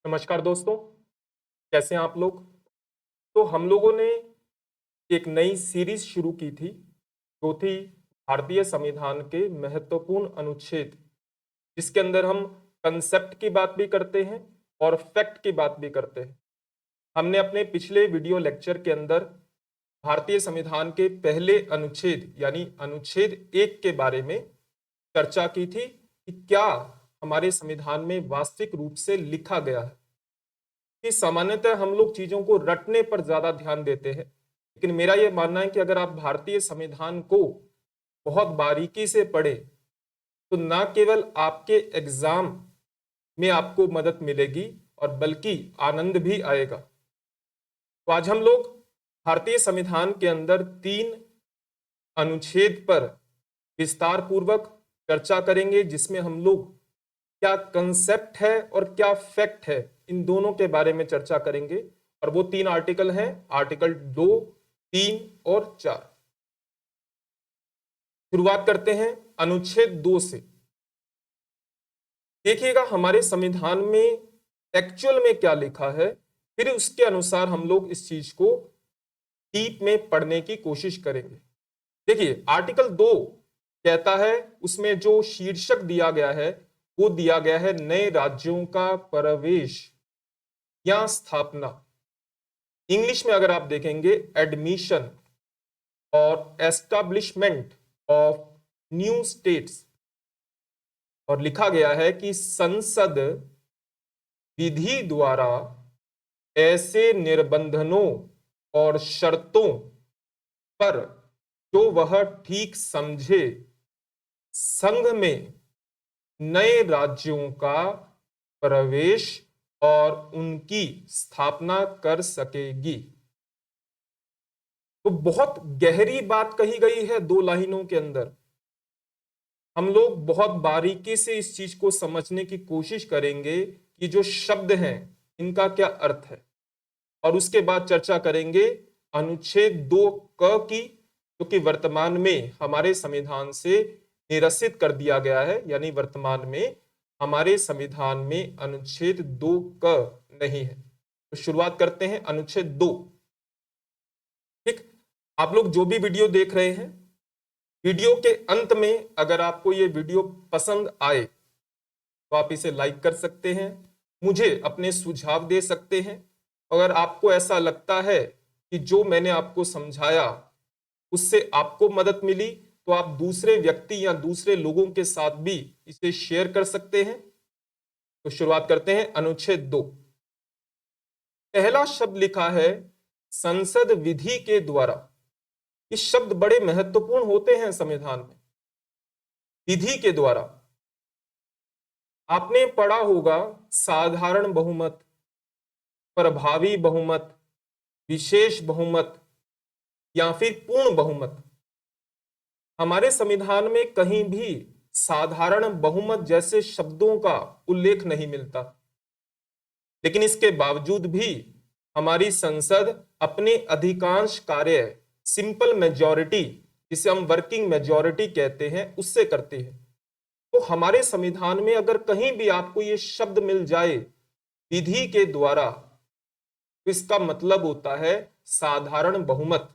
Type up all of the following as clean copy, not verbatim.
नमस्कार दोस्तों, कैसे हैं आप लोग? तो हम लोगों ने एक नई सीरीज शुरू की थी, जो थी भारतीय संविधान के महत्वपूर्ण अनुच्छेद, जिसके अंदर हम कंसेप्ट की बात भी करते हैं और फैक्ट की बात भी करते हैं। हमने अपने पिछले वीडियो लेक्चर के अंदर भारतीय संविधान के पहले अनुच्छेद यानी अनुच्छेद 1 के बारे में चर्चा की थी कि क्या हमारे संविधान में वास्तविक रूप से लिखा गया है। कि सामान्यतः हम लोग चीजों को रटने पर ज्यादा ध्यान देते हैं, लेकिन मेरा यह मानना है कि अगर आप भारतीय संविधान को बहुत बारीकी से पढ़े तो न केवल आपके एग्जाम में आपको मदद मिलेगी और बल्कि आनंद भी आएगा। तो आज हम लोग भारतीय संविधान के अंदर 3 अनुच्छेद पर विस्तार पूर्वक चर्चा करेंगे, जिसमें हम लोग क्या कंसेप्ट है और क्या फैक्ट है, इन दोनों के बारे में चर्चा करेंगे। और वो 3 आर्टिकल हैं, आर्टिकल 2, 3 और 4। शुरुआत करते हैं अनुच्छेद 2 से। देखिएगा हमारे संविधान में एक्चुअल में क्या लिखा है, फिर उसके अनुसार हम लोग इस चीज को डीप में पढ़ने की कोशिश करेंगे। देखिए आर्टिकल 2 कहता है, उसमें जो शीर्षक दिया गया है वो दिया गया है नए राज्यों का प्रवेश या स्थापना। इंग्लिश में अगर आप देखेंगे एडमिशन और एस्टैब्लिशमेंट ऑफ न्यू स्टेट्स, और लिखा गया है कि संसद विधि द्वारा ऐसे निर्बंधनों और शर्तों पर जो वह ठीक समझे संघ में नए राज्यों का प्रवेश और उनकी स्थापना कर सकेगी। तो बहुत गहरी बात कही गई है 2 लाइनों के अंदर। हम लोग बहुत बारीकी से इस चीज को समझने की कोशिश करेंगे कि जो शब्द हैं इनका क्या अर्थ है, और उसके बाद चर्चा करेंगे अनुच्छेद 2 क की, जो कि वर्तमान में हमारे संविधान से निरसित कर दिया गया है, यानी वर्तमान में हमारे संविधान में अनुच्छेद 2 क नहीं है। तो शुरुआत करते हैं अनुच्छेद 2। ठीक, आप लोग जो भी वीडियो देख रहे हैं, वीडियो के अंत में अगर आपको ये वीडियो पसंद आए तो आप इसे लाइक कर सकते हैं, मुझे अपने सुझाव दे सकते हैं। अगर आपको ऐसा लगता है कि जो मैंने आपको समझाया उससे आपको मदद मिली, तो आप दूसरे व्यक्ति या दूसरे लोगों के साथ भी इसे शेयर कर सकते हैं। तो शुरुआत करते हैं अनुच्छेद 2। पहला शब्द लिखा है संसद विधि के द्वारा। ये शब्द बड़े महत्वपूर्ण होते हैं संविधान में। विधि के द्वारा आपने पढ़ा होगा साधारण बहुमत, प्रभावी बहुमत, विशेष बहुमत या फिर पूर्ण बहुमत। हमारे संविधान में कहीं भी साधारण बहुमत जैसे शब्दों का उल्लेख नहीं मिलता, लेकिन इसके बावजूद भी हमारी संसद अपने अधिकांश कार्य सिंपल मेजॉरिटी, जिसे हम वर्किंग मेजॉरिटी कहते हैं, उससे करती है। तो हमारे संविधान में अगर कहीं भी आपको ये शब्द मिल जाए विधि के द्वारा, तो इसका मतलब होता है साधारण बहुमत।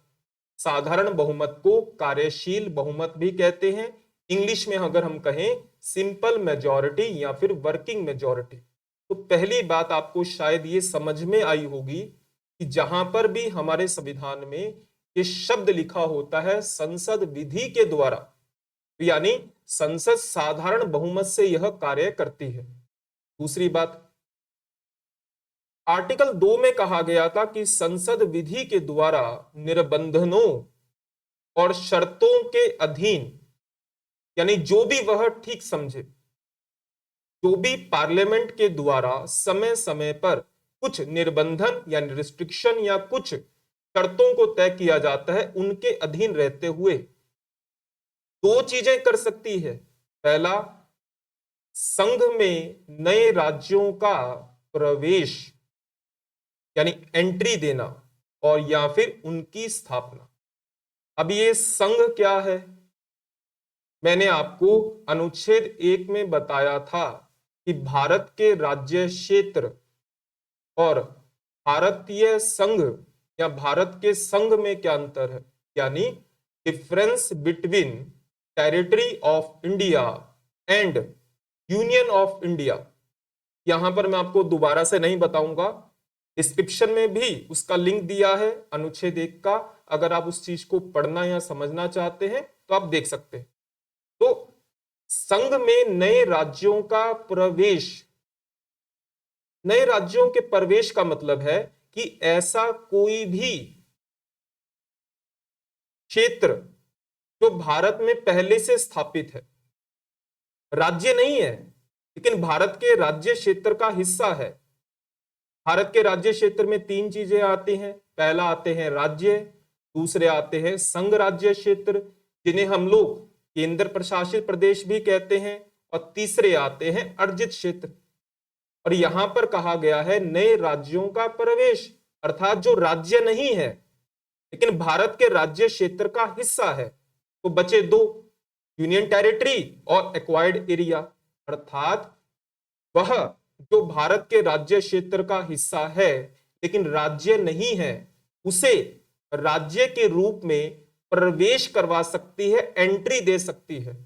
साधारण बहुमत को कार्यशील बहुमत भी कहते हैं, इंग्लिश में अगर हम कहें सिंपल मेजॉरिटी या फिर वर्किंग मेजॉरिटी। तो पहली बात आपको शायद ये समझ में आई होगी कि जहां पर भी हमारे संविधान में ये शब्द लिखा होता है संसद विधि के द्वारा, तो यानी संसद साधारण बहुमत से यह कार्य करती है। दूसरी बात, आर्टिकल 2 में कहा गया था कि संसद विधि के द्वारा निर्बंधनों और शर्तों के अधीन, यानी जो भी वह ठीक समझे, जो भी पार्लियामेंट के द्वारा समय समय पर कुछ निर्बंधन यानी रिस्ट्रिक्शन या कुछ शर्तों को तय किया जाता है, उनके अधीन रहते हुए 2 चीजें कर सकती है। पहला, संघ में नए राज्यों का प्रवेश यानी एंट्री देना, और या फिर उनकी स्थापना। अब ये संघ क्या है? मैंने आपको अनुच्छेद 1 में बताया था कि भारत के राज्य क्षेत्र और भारतीय संघ या भारत के संघ में क्या अंतर है, यानी difference between territory of India and union of India. यहां पर मैं आपको दोबारा से नहीं बताऊंगा, डिस्क्रिप्शन में भी उसका लिंक दिया है अनुच्छेद 1 का, अगर आप उस चीज को पढ़ना या समझना चाहते हैं तो आप देख सकते हैं। तो संघ में नए राज्यों का प्रवेश, नए राज्यों के प्रवेश का मतलब है कि ऐसा कोई भी क्षेत्र जो भारत में पहले से स्थापित है, राज्य नहीं है लेकिन भारत के राज्य क्षेत्र का हिस्सा है। भारत के राज्य क्षेत्र में 3 चीजें आती हैं, पहला आते हैं राज्य, दूसरे आते हैं संघ राज्य क्षेत्र जिन्हें हम लोग केंद्र प्रशासित प्रदेश भी कहते हैं, और तीसरे आते हैं अर्जित क्षेत्र। और यहां पर कहा गया है नए राज्यों का प्रवेश, अर्थात जो राज्य नहीं है लेकिन भारत के राज्य क्षेत्र का हिस्सा है। तो बचे 2, यूनियन टेरिटरी और एक्वायर्ड एरिया, अर्थात वह जो भारत के राज्य क्षेत्र का हिस्सा है लेकिन राज्य नहीं है, उसे राज्य के रूप में प्रवेश करवा सकती है, एंट्री दे सकती है।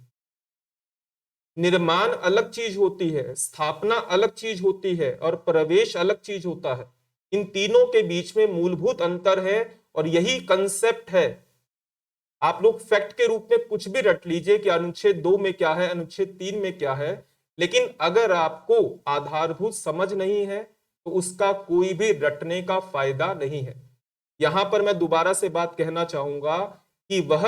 निर्माण अलग चीज होती है, स्थापना अलग चीज होती है और प्रवेश अलग चीज होता है। इन तीनों के बीच में मूलभूत अंतर है और यही कंसेप्ट है। आप लोग फैक्ट के रूप में कुछ भी रट लीजिए कि अनुच्छेद 2 में क्या है, अनुच्छेद 3 में क्या है, लेकिन अगर आपको आधारभूत समझ नहीं है तो उसका कोई भी रटने का फायदा नहीं है। यहां पर मैं दोबारा से बात कहना चाहूंगा कि वह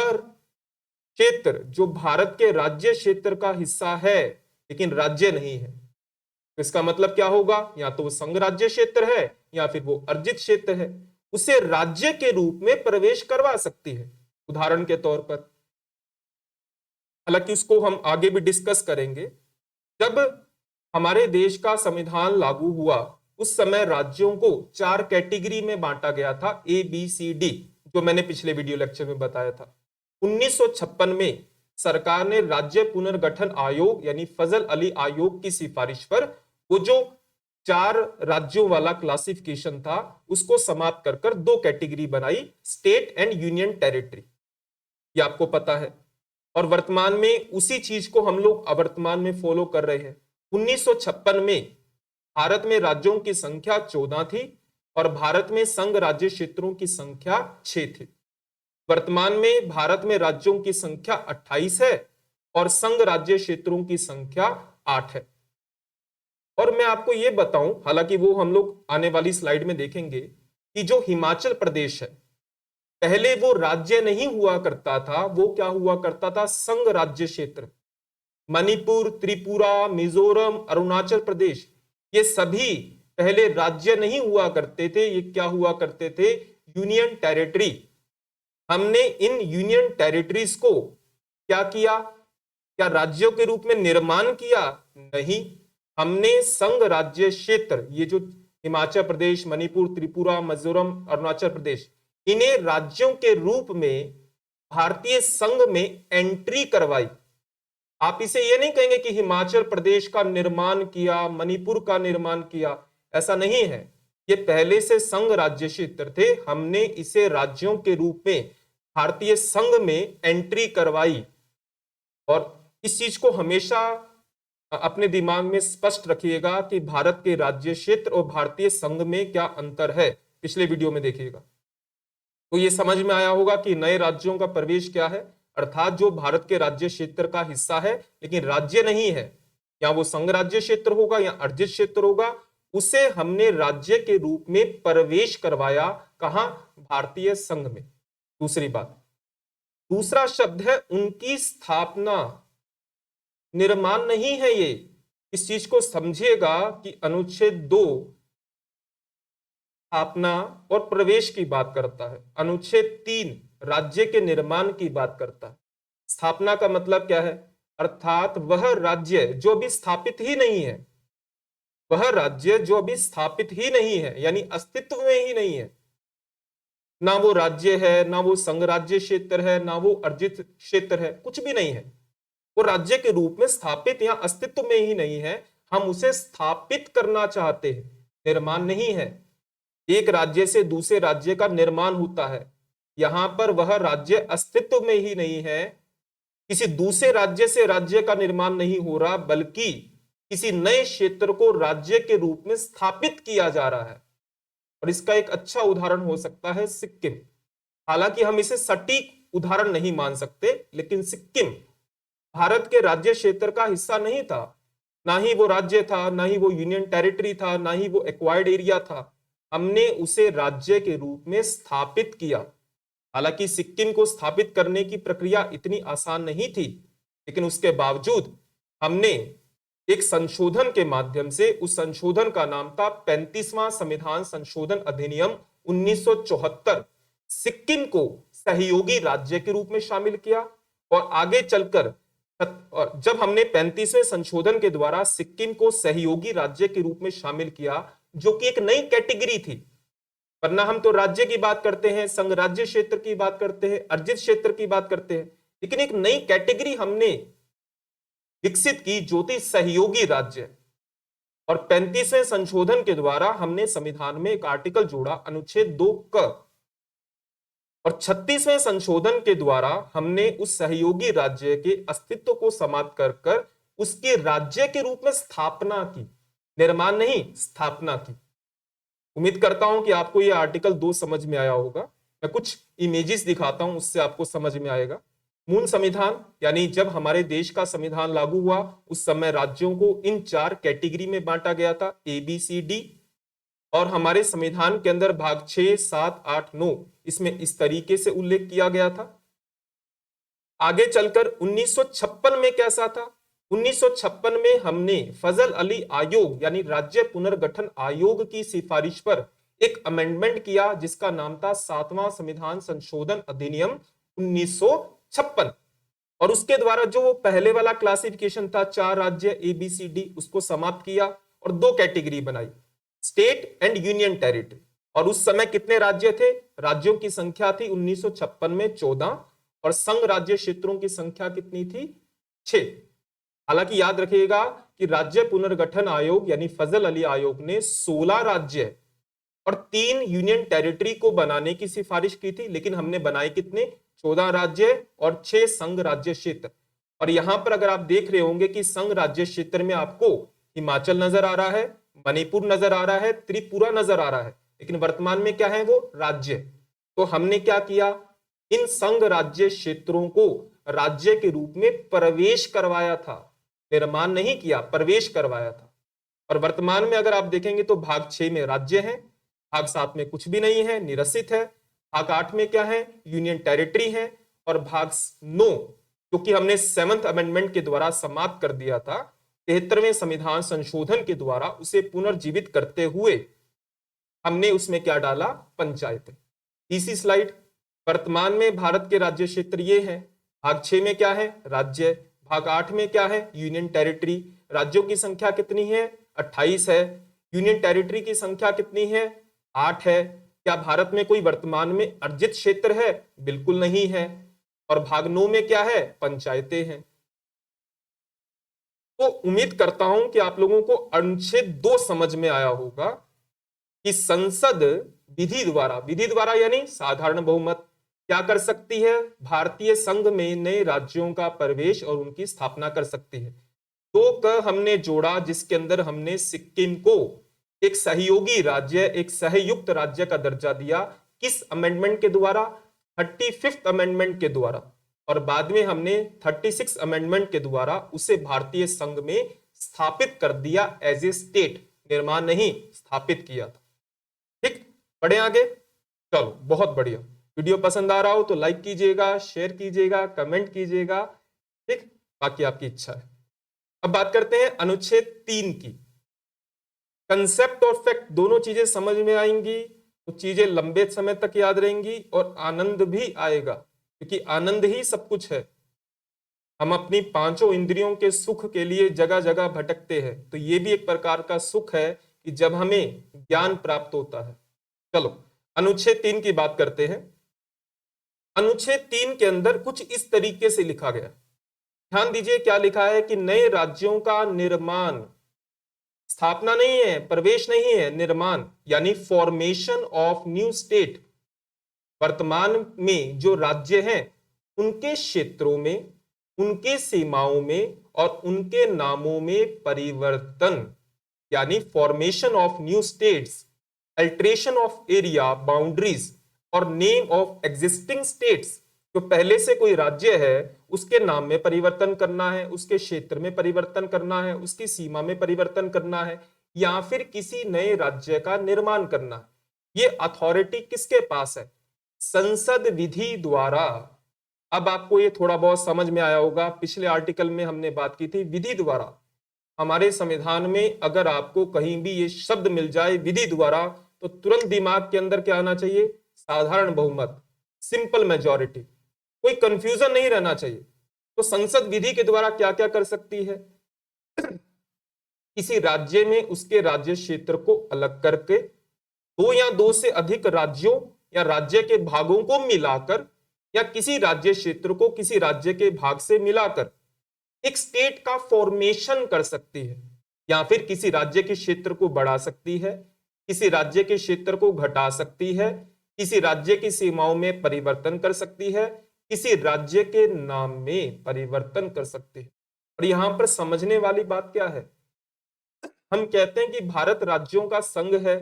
क्षेत्र जो भारत के राज्य क्षेत्र का हिस्सा है लेकिन राज्य नहीं है, तो इसका मतलब क्या होगा, या तो वो संघ राज्य क्षेत्र है या फिर वो अर्जित क्षेत्र है, उसे राज्य के रूप में प्रवेश करवा सकती है। उदाहरण के तौर पर, हालांकि उसको हम आगे भी डिस्कस करेंगे, जब हमारे देश का संविधान लागू हुआ उस समय राज्यों को 4 कैटेगरी में बांटा गया था, ABCD, जो मैंने पिछले वीडियो लेक्चर में बताया था। 1956 में सरकार ने राज्य पुनर्गठन आयोग यानी फजल अली आयोग की सिफारिश पर वो जो 4 राज्यों वाला क्लासिफिकेशन था उसको समाप्त कर 2 कैटेगरी बनाई, स्टेट एंड यूनियन टेरिटरी। ये आपको पता है, और वर्तमान में उसी चीज को हम लोग अवर्तमान में फॉलो कर रहे हैं। 1956 में भारत में राज्यों की संख्या 14 थी और भारत में संघ राज्य क्षेत्रों की संख्या 6 थी। वर्तमान में भारत में राज्यों की संख्या 28 है और संघ राज्य क्षेत्रों की संख्या 8 है। और मैं आपको यह बताऊं, हालांकि वो हम लोग आने वाली स्लाइड में देखेंगे, कि जो हिमाचल प्रदेश है पहले वो राज्य नहीं हुआ करता था, वो क्या हुआ करता था, संघ राज्य क्षेत्र। मणिपुर, त्रिपुरा, मिजोरम, अरुणाचल प्रदेश, ये सभी पहले राज्य नहीं हुआ करते थे, ये क्या हुआ करते थे, यूनियन टेरिटरी। हमने इन यूनियन टेरिटरीज को क्या किया, क्या राज्यों के रूप में निर्माण किया? नहीं, हमने संघ राज्य क्षेत्र, ये जो हिमाचल प्रदेश, मणिपुर, त्रिपुरा, मिजोरम, अरुणाचल प्रदेश, इन्हें राज्यों के रूप में भारतीय संघ में एंट्री करवाई। आप इसे ये नहीं कहेंगे कि हिमाचल प्रदेश का निर्माण किया, मणिपुर का निर्माण किया, ऐसा नहीं है। ये पहले से संघ राज्य क्षेत्र थे, हमने इसे राज्यों के रूप में भारतीय संघ में एंट्री करवाई। और इस चीज को हमेशा अपने दिमाग में स्पष्ट रखिएगा कि भारत के राज्य क्षेत्र और भारतीय संघ में क्या अंतर है, पिछले वीडियो में देखिएगा। तो ये समझ में आया होगा कि नए राज्यों का प्रवेश क्या है, अर्थात जो भारत के राज्य क्षेत्र का हिस्सा है लेकिन राज्य नहीं है, या वो संघ राज्य क्षेत्र होगा या अर्जित क्षेत्र होगा, उसे हमने राज्य के रूप में प्रवेश करवाया। कहां? भारतीय संघ में। दूसरी बात, दूसरा शब्द है उनकी स्थापना, निर्माण नहीं है ये। इस चीज को समझिएगा कि अनुच्छेद 2 स्थापना और प्रवेश की बात करता है, अनुच्छेद 3 राज्य के निर्माण की बात करता है। स्थापना का मतलब क्या है, अर्थात वह राज्य जो अभी स्थापित ही नहीं है, वह राज्य जो अभी स्थापित ही नहीं है, यानी अस्तित्व में ही नहीं है, ना वो राज्य है, ना वो संघ राज्य क्षेत्र है, ना वो अर्जित क्षेत्र है, कुछ भी नहीं है, वो राज्य के रूप में स्थापित या अस्तित्व में ही नहीं है। हम उसे स्थापित करना चाहते हैं, निर्माण नहीं है। एक राज्य से दूसरे राज्य का निर्माण होता है, यहां पर वह राज्य अस्तित्व में ही नहीं है, किसी दूसरे राज्य से राज्य का निर्माण नहीं हो रहा, बल्कि किसी नए क्षेत्र को राज्य के रूप में स्थापित किया जा रहा है। और इसका एक अच्छा उदाहरण हो सकता है सिक्किम। हालांकि हम इसे सटीक उदाहरण नहीं मान सकते, लेकिन सिक्किम भारत के राज्य क्षेत्र का हिस्सा नहीं था, ना ही वो राज्य था, ना ही वो यूनियन टेरिटरी था, ना ही वो एक्वायर्ड एरिया था। हमने उसे राज्य के रूप में स्थापित किया। हालांकि सिक्किम को स्थापित करने की प्रक्रिया इतनी आसान नहीं थी, लेकिन उसके बावजूद हमने एक संशोधन के माध्यम से, उस संशोधन का नाम था 35वां संविधान संशोधन अधिनियम 1974, सिक्किम को सहयोगी राज्य के रूप में शामिल किया। और आगे चलकर जब हमने 35वें संशोधन के द्वारा सिक्किम को सहयोगी राज्य के रूप में शामिल किया, जो कि एक नई कैटेगरी थी, वरना हम तो राज्य की बात करते हैं, संघ राज्य क्षेत्र की बात करते हैं, अर्जित क्षेत्र की बात करते हैं, लेकिन एक नई कैटेगरी हमने विकसित की, जो थी सहयोगी राज्य। और 35वें संशोधन के द्वारा हमने संविधान में एक आर्टिकल जोड़ा, अनुच्छेद 2 क, और 36वें संशोधन के द्वारा हमने उस सहयोगी राज्य के अस्तित्व को समाप्त कर कर उसके राज्य के रूप में स्थापना की, निर्माण नहीं, स्थापना की। उम्मीद करता हूं कि आपको यह आर्टिकल 2 समझ में आया होगा। मैं कुछ इमेजेस दिखाता हूं, उससे आपको समझ में आएगा। मूल संविधान, यानी जब हमारे देश का संविधान लागू हुआ, उस समय राज्यों को इन 4 कैटेगरी में बांटा गया था, ए बी सी डी। और हमारे संविधान के अंदर भाग 6, 7, 8, 9 इसमें इस तरीके से उल्लेख किया गया था। आगे चलकर 1956 में कैसा था? 1956 में हमने फजल अली आयोग यानी राज्य पुनर्गठन आयोग की सिफारिश पर एक अमेंडमेंट किया, जिसका नाम था 7वां संविधान संशोधन अधिनियम 1956। और उसके द्वारा जो वो पहले वाला क्लासिफिकेशन था 4 राज्य ए बी सी डी, उसको समाप्त किया और 2 कैटेगरी बनाई, स्टेट एंड यूनियन टेरिटरी। और उस समय कितने राज्य थे? राज्यों की संख्या थी 1956 में 14, और संघ राज्य क्षेत्रों की संख्या कितनी थी? 6। हालांकि याद रखिएगा कि राज्य पुनर्गठन आयोग यानी फजल अली आयोग ने 16 राज्य और 3 यूनियन टेरिटरी को बनाने की सिफारिश की थी, लेकिन हमने बनाए कितने? 14 राज्य और 6 संघ राज्य क्षेत्र। और यहां पर अगर आप देख रहे होंगे कि संघ राज्य क्षेत्र में आपको हिमाचल नजर आ रहा है, मणिपुर नजर आ रहा है, त्रिपुरा नजर आ रहा है, लेकिन वर्तमान में क्या है? वो राज्य। तो हमने क्या किया? इन संघ राज्य क्षेत्रों को राज्य के रूप में प्रवेश करवाया था, निर्माण नहीं किया, प्रवेश करवाया था। और वर्तमान में अगर आप देखेंगे तो भाग 6 में राज्य है, भाग 7 में कुछ भी नहीं है, निरसित है, भाग 8 में क्या है? यूनियन टेरिटरी है, और भाग 9 क्योंकि हमने 7th अमेंडमेंट के द्वारा समाप्त कर दिया था, 73वें संविधान संशोधन के द्वारा उसे पुनर्जीवित करते हुए हमने उसमें क्या डाला? पंचायतें। तीसरी स्लाइड, वर्तमान में भारत के राज्य क्षेत्र ये है। भाग 6 में क्या है? राज्य। भाग 8 में क्या है? Union territory. राज्यों की संख्या कितनी है? 28 है। यूनियन टेरिटरी की संख्या कितनी है? 8 है। क्या भारत में कोई वर्तमान में अर्जित क्षेत्र है? बिल्कुल नहीं है। और भाग 9 में क्या है? पंचायतें हैं। तो उम्मीद करता हूं कि आप लोगों को अनुच्छेद 2 समझ में आया होगा कि संसद विधि द्वारा यानी साधारण बहुमत क्या कर सकती है? भारतीय संघ में नए राज्यों का प्रवेश और उनकी स्थापना कर सकती है। 2 क हमने जोड़ा, जिसके अंदर हमने सिक्किम को एक सहयोगी राज्य, एक सहयुक्त राज्य का दर्जा दिया। किस अमेंडमेंट के द्वारा? 35th अमेंडमेंट के द्वारा। और बाद में हमने 36 अमेंडमेंट के द्वारा उसे भारतीय संघ में स्थापित कर दिया, एज ए स्टेट, निर्माण नहीं, स्थापित किया था। ठीक, बढ़े आगे। चलो, बहुत बढ़िया। वीडियो पसंद आ रहा हो तो लाइक कीजिएगा, शेयर कीजिएगा, कमेंट कीजिएगा। ठीक, बाकी आपकी इच्छा है। अब बात करते हैं अनुच्छेद 3 की। कंसेप्ट और फैक्ट दोनों चीजें समझ में आएंगी तो चीजें लंबे समय तक याद रहेंगी और आनंद भी आएगा, क्योंकि आनंद ही सब कुछ है। हम अपनी 5 इंद्रियों के सुख के लिए जगह जगह भटकते हैं, तो ये भी एक प्रकार का सुख है कि जब हमें ज्ञान प्राप्त होता है। चलो, अनुच्छेद 3 की बात करते हैं। अनुच्छेद 3 के अंदर कुछ इस तरीके से लिखा गया, ध्यान दीजिए क्या लिखा है कि नए राज्यों का निर्माण स्थापना नहीं है, प्रवेश नहीं है, निर्माण यानी फॉर्मेशन ऑफ न्यू स्टेट। वर्तमान में जो राज्य हैं उनके क्षेत्रों में, उनके सीमाओं में और उनके नामों में परिवर्तन यानी formation of new states, alteration of area boundaries और नेम ऑफ एग्जिस्टिंग स्टेट्स। जो पहले से कोई राज्य है उसके नाम में परिवर्तन करना है, उसके क्षेत्र में परिवर्तन करना है, उसकी सीमा में परिवर्तन करना है, या फिर किसी नए राज्य का निर्माण करना है। ये अथॉरिटी किसके पास है? संसद विधि द्वारा। अब आपको ये थोड़ा बहुत समझ में आया होगा, पिछले आर्टिकल में हमने बात की थी विधि द्वारा। हमारे संविधान में अगर आपको कहीं भी ये शब्द मिल जाए विधि द्वारा, तो तुरंत दिमाग के अंदर क्या आना चाहिए? साधारण बहुमत, सिंपल मेजॉरिटी, कोई कंफ्यूजन नहीं रहना चाहिए। तो संसद विधि के द्वारा क्या क्या कर सकती है? किसी राज्य में उसके राज्य क्षेत्र को अलग करके दो या दो से अधिक राज्यों या राज्य के भागों को मिलाकर, या किसी राज्य क्षेत्र को किसी राज्य के भाग से मिलाकर एक स्टेट का फॉर्मेशन कर सकती है, या फिर किसी राज्य के क्षेत्र को बढ़ा सकती है, किसी राज्य के क्षेत्र को घटा सकती है, किसी राज्य की सीमाओं में परिवर्तन कर सकती है, किसी राज्य के नाम में परिवर्तन कर सकती है। और यहां पर समझने वाली बात क्या है? हम कहते हैं कि भारत राज्यों का संघ है,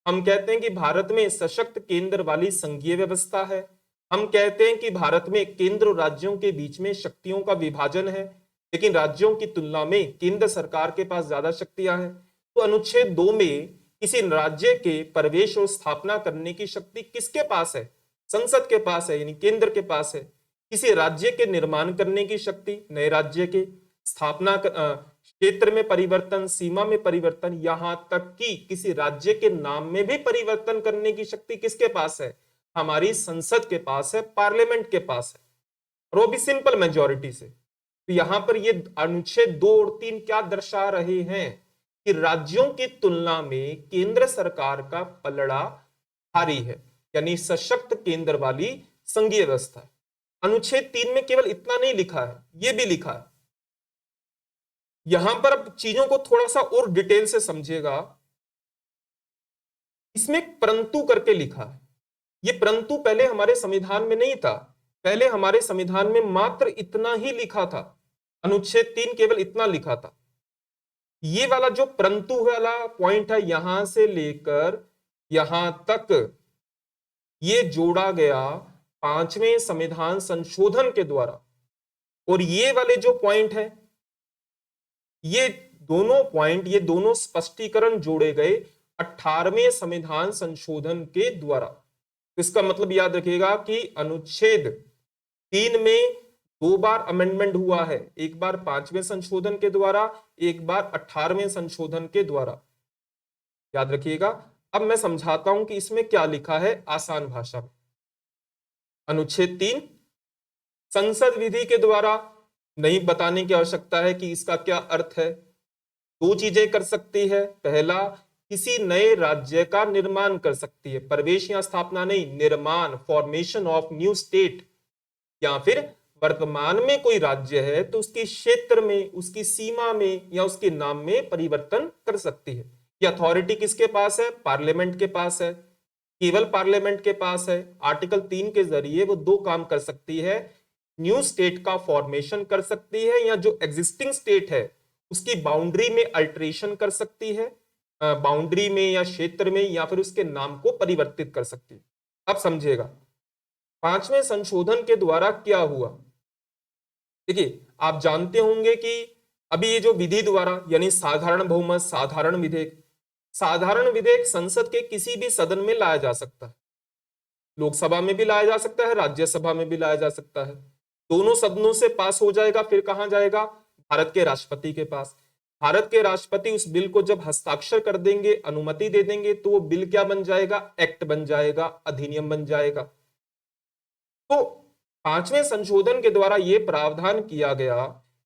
हम कहते हैं कि भारत में सशक्त केंद्र वाली संघीय व्यवस्था है, हम कहते हैं कि भारत में केंद्र और राज्यों के बीच में शक्तियों का विभाजन है, लेकिन राज्यों की तुलना में केंद्र सरकार के पास ज्यादा शक्तियां हैं। तो अनुच्छेद 2 में किसी राज्य के प्रवेश और स्थापना करने की शक्ति किसके पास है? संसद के पास है, यानी केंद्र के पास है। किसी राज्य के निर्माण करने की शक्ति, नए राज्य के स्थापना, क्षेत्र में परिवर्तन, सीमा में परिवर्तन, यहां तक कि किसी राज्य के नाम में भी परिवर्तन करने की शक्ति किसके पास है? हमारी संसद के पास है, पार्लियामेंट के पास है, और वो भी सिंपल मेजॉरिटी से। तो यहां पर ये अनुच्छेद 2 और 3 क्या दर्शा रहे हैं? कि राज्यों की तुलना में केंद्र सरकार का पलड़ा भारी है, यानी सशक्त केंद्र वाली संघीय व्यवस्था है। अनुच्छेद 3 में केवल इतना नहीं लिखा है, यह भी लिखा है। यहां पर अब चीजों को थोड़ा सा और डिटेल से समझिएगा। इसमें परंतु करके लिखा है। यह परंतु पहले हमारे संविधान में नहीं था। पहले हमारे संविधान में मात्र इतना ही लिखा था, अनुच्छेद 3 केवल इतना लिखा था। ये वाला जो परंतु वाला पॉइंट है, यहां से लेकर यहां तक ये जोड़ा गया 5वें संविधान संशोधन के द्वारा। और ये वाले जो पॉइंट है, ये दोनों पॉइंट, ये दोनों स्पष्टीकरण जोड़े गए 18वें संविधान संशोधन के द्वारा। इसका मतलब याद रखिएगा कि अनुच्छेद 3 में 2 बार अमेंडमेंट हुआ है, एक बार 5वें संशोधन के द्वारा, एक बार 18वें संशोधन के द्वारा। याद रखिएगा। अब मैं समझाता हूं कि इसमें क्या लिखा है आसान भाषा में। अनुच्छेद 3 संसद विधि के द्वारा, नहीं बताने की आवश्यकता है कि इसका क्या अर्थ है। 2 चीजें कर सकती है। पहला, किसी नए राज्य का निर्माण कर सकती है, प्रवेश या स्थापना नहीं, निर्माण, फॉर्मेशन ऑफ न्यू स्टेट। या फिर वर्तमान में कोई राज्य है तो उसके क्षेत्र में, उसकी सीमा में या उसके नाम में परिवर्तन कर सकती है। ये अथॉरिटी किसके पास है? पार्लियामेंट के पास है, केवल पार्लियामेंट के पास है। आर्टिकल 3 के जरिए वो 2 काम कर सकती है, न्यू स्टेट का फॉर्मेशन कर सकती है, या जो एग्जिस्टिंग स्टेट है उसकी बाउंड्री में अल्टरेशन कर सकती है, बाउंड्री में या क्षेत्र में, या फिर उसके नाम को परिवर्तित कर सकती है। अब समझिएगा 5वें संशोधन के द्वारा क्या हुआ। देखिए, आप जानते होंगे कि अभी ये जो विधि द्वारा, यानी साधारण बहुमत, साधारण विधेयक, साधारण विधेयक संसद के किसी भी सदन में लाया जा सकता है। लोकसभा में भी लाया जा सकता है, राज्यसभा में भी लाया जा सकता है। दोनों सदनों से पास हो जाएगा, फिर कहां जाएगा? भारत के राष्ट्रपति के पास। भारत के राष्ट्रपति उस बिल को जब हस्ताक्षर कर देंगे, अनुमति दे देंगे, तो वो बिल क्या बन जाएगा? एक्ट बन जाएगा, अधिनियम बन जाएगा। तो 5वें संशोधन के द्वारा यह प्रावधान किया गया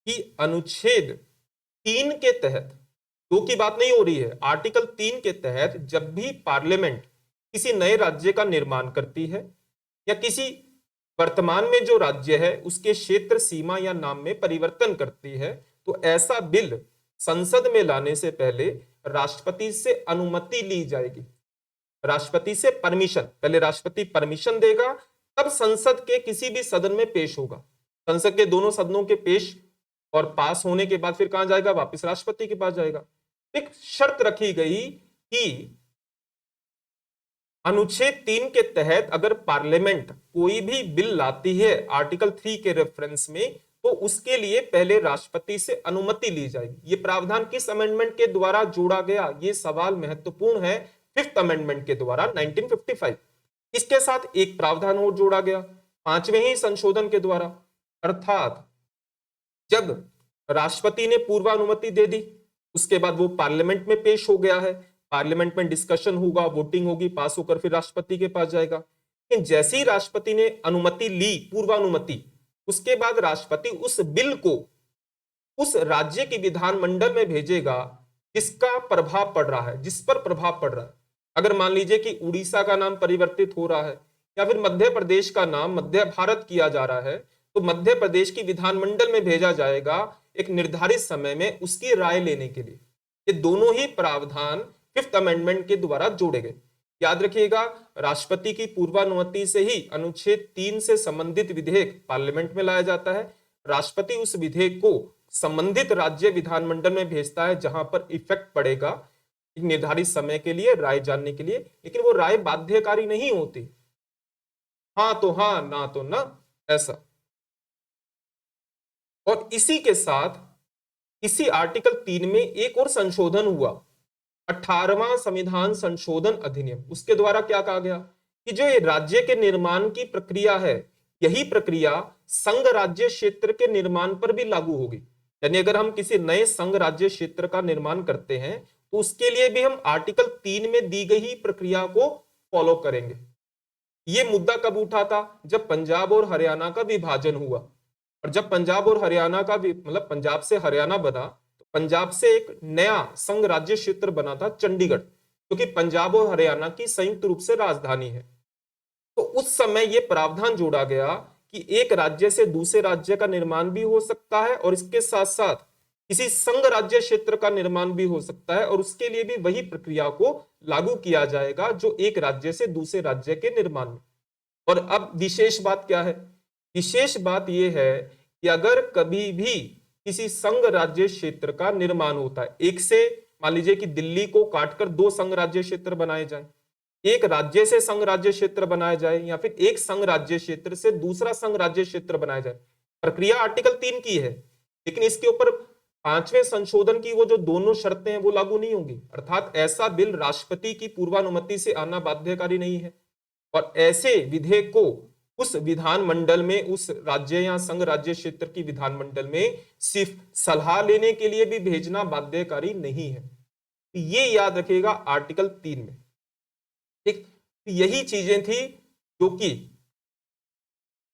कि अनुच्छेद 3 के तहत, 2 की बात नहीं हो रही है, आर्टिकल 3 के तहत जब भी पार्लियामेंट किसी नए राज्य का निर्माण करती है या किसी वर्तमान में जो राज्य है उसके क्षेत्र, सीमा या नाम में परिवर्तन करती है, तो ऐसा बिल संसद में लाने से पहले राष्ट्रपति से अनुमति ली जाएगी, राष्ट्रपति से परमिशन। पहले राष्ट्रपति परमिशन देगा, तब संसद के किसी भी सदन में पेश होगा। संसद के दोनों सदनों के पेश और पास होने के बाद फिर कहां जाएगा, वापस राष्ट्रपति के पास जाएगा। एक शर्त रखी गई कि अनुच्छेद 3 के तहत अगर पार्लियामेंट कोई भी बिल लाती है आर्टिकल 3 के रेफरेंस में, तो उसके लिए पहले राष्ट्रपति से अनुमति ली जाएगी। ये प्रावधान किस अमेंडमेंट के द्वारा जोड़ा गया, ये सवाल महत्वपूर्ण है। 5th अमेंडमेंट के द्वारा 1955। इसके साथ एक प्रावधान और जोड़ा गया 5वें ही संशोधन के द्वारा, अर्थात जब राष्ट्रपति ने पूर्वानुमति दे दी, उसके बाद वो पार्लियामेंट में पेश हो गया है, पार्लियामेंट में डिस्कशन होगा, वोटिंग होगी, पास होकर फिर राष्ट्रपति के पास जाएगा। लेकिन जैसे ही राष्ट्रपति ने अनुमति ली, पूर्वानुमति, उसके बाद राष्ट्रपति उस बिल को उस राज्य की विधानमंडल में भेजेगा जिसका प्रभाव पड़ रहा है, जिस पर प्रभाव पड़ रहा है। अगर मान लीजिए कि उड़ीसा का नाम परिवर्तित हो रहा है या फिर मध्य प्रदेश का नाम मध्य भारत किया जा रहा है, तो मध्य प्रदेश की विधानमंडल में भेजा जाएगा एक निर्धारित समय में उसकी राय लेने के लिए। ये दोनों ही प्रावधान 5th अमेंडमेंट के द्वारा जोड़े गए। याद रखिएगा, राष्ट्रपति की पूर्वानुमति से ही अनुच्छेद 3 से संबंधित विधेयक पार्लियामेंट में लाया जाता है। राष्ट्रपति उस विधेयक को संबंधित राज्य विधानमंडल में भेजता है जहां पर इफेक्ट पड़ेगा एक निर्धारित समय के लिए, राय जानने के लिए। लेकिन वो राय बाध्यकारी नहीं होती, हाँ तो हाँ, ना तो ना, ऐसा। और इसी के साथ इसी आर्टिकल 3 में एक और संशोधन हुआ, 18वां संविधान संशोधन अधिनियम। उसके द्वारा क्या कहा गया कि जो ये राज्य के निर्माण की प्रक्रिया है, यही प्रक्रिया संघ राज्य क्षेत्र के निर्माण पर भी लागू होगी। यानी अगर हम किसी नए संघ राज्य क्षेत्र का निर्माण करते हैं तो उसके लिए भी हम आर्टिकल 3 में दी गई ही प्रक्रिया को फॉलो करेंगे। ये मुद्दा कब उठा था, जब पंजाब और हरियाणा का विभाजन हुआ। और जब पंजाब और हरियाणा का मतलब पंजाब से हरियाणा बना, तो पंजाब से एक नया संघ राज्य क्षेत्र बना था चंडीगढ़, क्योंकि पंजाब और हरियाणा की संयुक्त रूप से राजधानी है। तो उस समय यह प्रावधान जोड़ा गया कि एक राज्य से दूसरे राज्य का निर्माण भी हो सकता है और इसके साथ साथ किसी संघ राज्य क्षेत्र का निर्माण भी हो सकता है, और उसके लिए भी वही प्रक्रिया को लागू किया जाएगा जो एक राज्य से दूसरे राज्य के निर्माण में। और अब विशेष बात क्या है, विशेष बात यह है कि अगर कभी भी किसी संघ राज्य क्षेत्र का निर्माण होता है, एक से मान लीजिए कि दिल्ली को काटकर 2 संघ राज्य क्षेत्र बनाए जाए, एक राज्य से संघ राज्य क्षेत्र बनाया जाए या फिर एक संघ राज्य क्षेत्र से दूसरा संघ राज्य क्षेत्र बनाया जाए, प्रक्रिया आर्टिकल 3 की है, लेकिन इसके ऊपर 5वें संशोधन की वो जो दोनों शर्तें हैं वो लागू नहीं होंगी। अर्थात ऐसा बिल राष्ट्रपति की पूर्वानुमति से आना बाध्यकारी नहीं है, और ऐसे विधेयक को उस विधानमंडल में, उस राज्य या संघ राज्य क्षेत्र की विधानमंडल में सिर्फ सलाह लेने के लिए भी भेजना बाध्यकारी नहीं है। ये याद रखिएगा आर्टिकल 3 में। ठीक, यही चीजें थी जो कि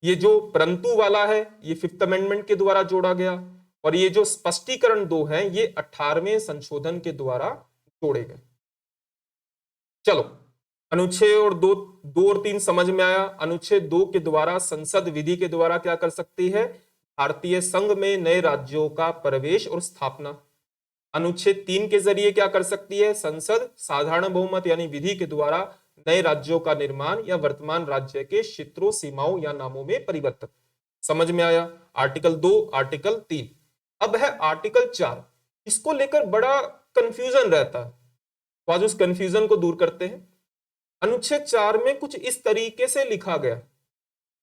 ये जो परंतु वाला है ये 5th अमेंडमेंट के द्वारा जोड़ा गया, और ये जो स्पष्टीकरण 2 हैं ये 18वें संशोधन के द्वारा जोड़े गए। चलो, अनुच्छेद और 2 और 3 समझ में आया। अनुच्छेद 2 के द्वारा संसद विधि के द्वारा क्या कर सकती है, भारतीय संघ में नए राज्यों का प्रवेश और स्थापना। अनुच्छेद 3 के जरिए क्या कर सकती है, संसद साधारण बहुमत यानी विधि के द्वारा नए राज्यों का निर्माण या वर्तमान राज्य के क्षेत्रों, सीमाओं या नामों में परिवर्तन। समझ में आया आर्टिकल 2, आर्टिकल 3। अब है आर्टिकल 4। इसको लेकर बड़ा कंफ्यूजन रहता है, तो आज उस कंफ्यूजन को दूर करते हैं। अनुच्छेद 4 में कुछ इस तरीके से लिखा गया,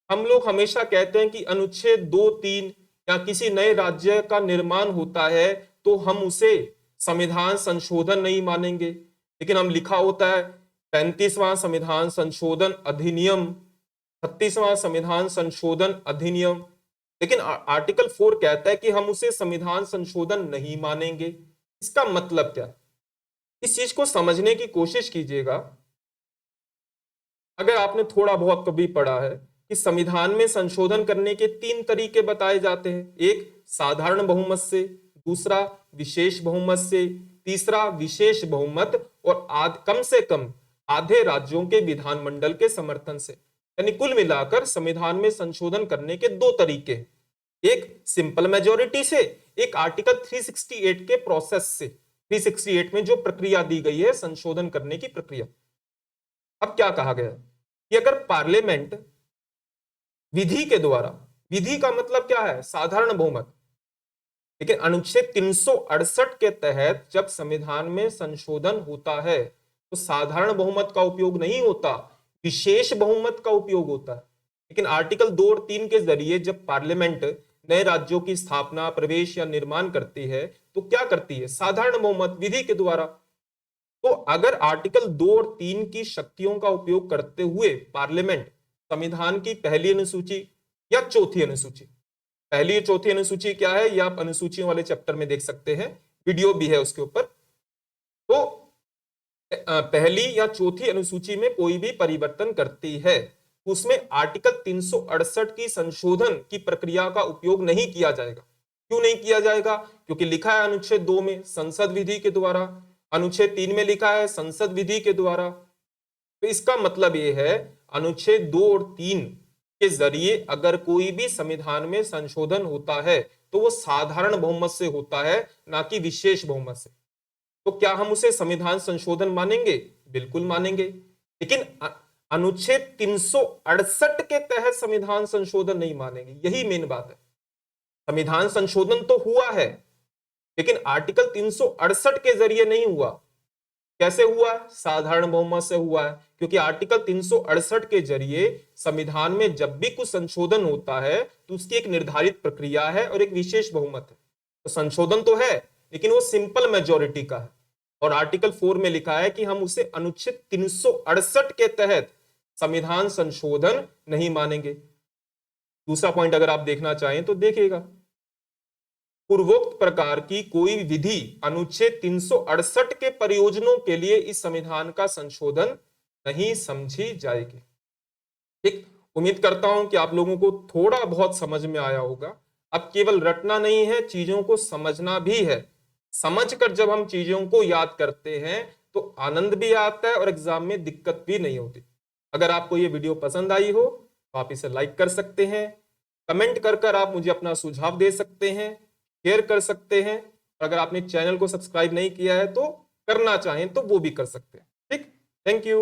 हम लोग हमेशा कहते हैं कि अनुच्छेद 2, 3 या किसी नए राज्य का निर्माण होता है तो हम उसे संविधान संशोधन नहीं मानेंगे, लेकिन हम लिखा होता है 35वां संविधान संशोधन अधिनियम, 36वां संविधान संशोधन अधिनियम, लेकिन आर्टिकल 4 कहता है कि हम उसे संविधान संशोधन नहीं मानेंगे। इसका मतलब क्या है, इस चीज को समझने की कोशिश कीजिएगा। अगर आपने थोड़ा बहुत कभी पढ़ा है कि संविधान में संशोधन करने के 3 तरीके बताए जाते हैं, एक साधारण बहुमत से, दूसरा विशेष बहुमत से, तीसरा विशेष बहुमत और कम से कम आधे राज्यों के विधानमंडल के समर्थन से। यानी कुल मिलाकर संविधान में संशोधन करने के 2 तरीके, एक सिंपल मेजॉरिटी से, एक आर्टिकल 368 के प्रोसेस से। 368 में जो प्रक्रिया दी गई है संशोधन करने की प्रक्रिया। अब क्या कहा गया है कि अगर पार्लियामेंट विधि के द्वारा, विधि का मतलब क्या है, साधारण बहुमत, लेकिन अनुच्छेद 368 के तहत जब संविधान में संशोधन होता है तो साधारण बहुमत का उपयोग नहीं होता, विशेष बहुमत का उपयोग होता है। लेकिन आर्टिकल 2 और 3 के जरिए जब पार्लियामेंट नए राज्यों की स्थापना, प्रवेश या निर्माण करती है तो क्या करती है, साधारण बहुमत विधि के द्वारा। तो अगर आर्टिकल 2 और 3 की शक्तियों का उपयोग करते हुए पार्लियामेंट संविधान की पहली अनुसूची या चौथी अनुसूची, पहली चौथी अनुसूची क्या है ये आप अनुसूचियों वाले चैप्टर में देख सकते हैं, वीडियो भी है उसके ऊपर। तो पहली या चौथी अनुसूची में कोई भी परिवर्तन करती है उसमें आर्टिकल 368 की संशोधन की प्रक्रिया का उपयोग नहीं किया जाएगा। क्यों नहीं किया जाएगा, क्योंकि लिखा है अनुच्छेद 2 में संसद विधि के द्वारा, अनुच्छेद 3 में लिखा है संसद विधि के द्वारा। तो इसका मतलब यह है अनुच्छेद 2 और 3 के जरिए अगर कोई भी संविधान में संशोधन होता है तो वो साधारण बहुमत से होता है, ना कि विशेष बहुमत से। तो क्या हम उसे संविधान संशोधन मानेंगे, बिल्कुल मानेंगे, लेकिन अनुच्छेद 368 के तहत संविधान संशोधन नहीं मानेंगे। यही मेन बात है। संविधान संशोधन तो हुआ है लेकिन आर्टिकल 368 के जरिए नहीं हुआ। कैसे हुआ है, साधारण बहुमत से हुआ है, क्योंकि आर्टिकल 368 के जरिए संविधान में जब भी कुछ संशोधन होता है तो उसकी एक निर्धारित प्रक्रिया है और एक विशेष बहुमत है। तो संशोधन तो है लेकिन वो सिंपल मेजॉरिटी का है, और आर्टिकल 4 में लिखा है कि हम उसे अनुच्छेद 368 के तहत संविधान संशोधन नहीं मानेंगे। दूसरा पॉइंट अगर आप देखना चाहें तो देखिएगा, पूर्वोक्त प्रकार की कोई विधि अनुच्छेद 368 के प्रयोजनों के लिए इस संविधान का संशोधन नहीं समझी जाएगी। ठीक, उम्मीद करता हूं कि आप लोगों को थोड़ा बहुत समझ में आया होगा। अब केवल रटना नहीं है, चीजों को समझना भी है। समझकर जब हम चीजों को याद करते हैं तो आनंद भी आता है और एग्जाम में दिक्कत भी नहीं होती। अगर आपको ये वीडियो पसंद आई हो तो आप इसे लाइक कर सकते हैं, कमेंट कर आप मुझे अपना सुझाव दे सकते हैं, शेयर कर सकते हैं, और अगर आपने चैनल को सब्सक्राइब नहीं किया है तो करना चाहें तो वो भी कर सकते हैं। ठीक, थैंक यू।